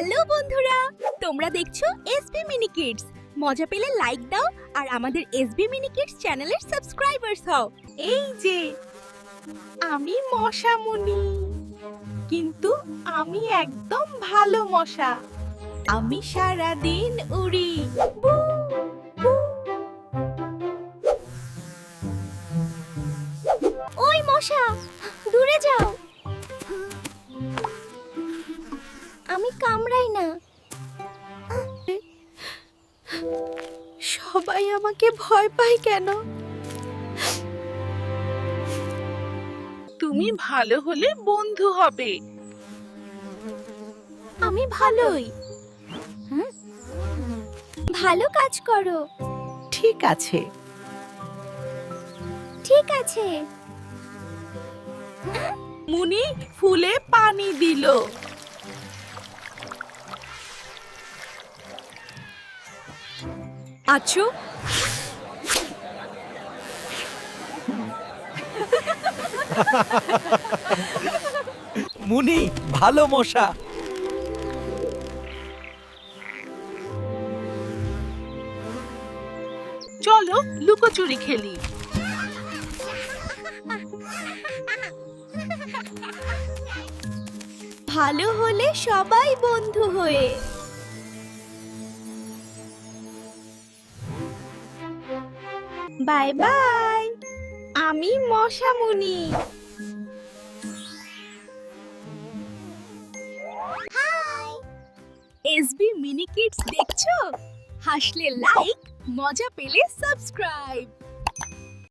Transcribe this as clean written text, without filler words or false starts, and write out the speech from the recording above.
Hello বন্ধুরা, তোমরা দেখছো এসবি মিনি কিডস। মজা পেলে লাইক দাও আর আমাদের এসবি মিনি কিডস চ্যানেলের সাবস্ক্রাইবার্স হও। এই যে আমি মশা মুনি, কিন্তু আমি একদম ভালো মশা। আমি সারা দিন উড়ি। বু, বু। ওই মশা, দূরে যাও। আমি কামড়াই না। সবাই আমাকে ভয় পায় কেন? তুমি ভালো হলে বন্ধু হবে। আমি ভালোই। ভালো কাজ করো। ঠিক আছে। ঠিক আছে। মুনি ফুলে পানি দিল। আছো? মুনি ভালো মশা। চলো লুকোচুরি খেলি। ভালো হলে সবাই বন্ধু হয়ে। Bye bye. আমি মশা মুনি। এসবি মিনি কিডস দেখছো? হাসলে লাইক, মজা পেলে সাবস্ক্রাইব।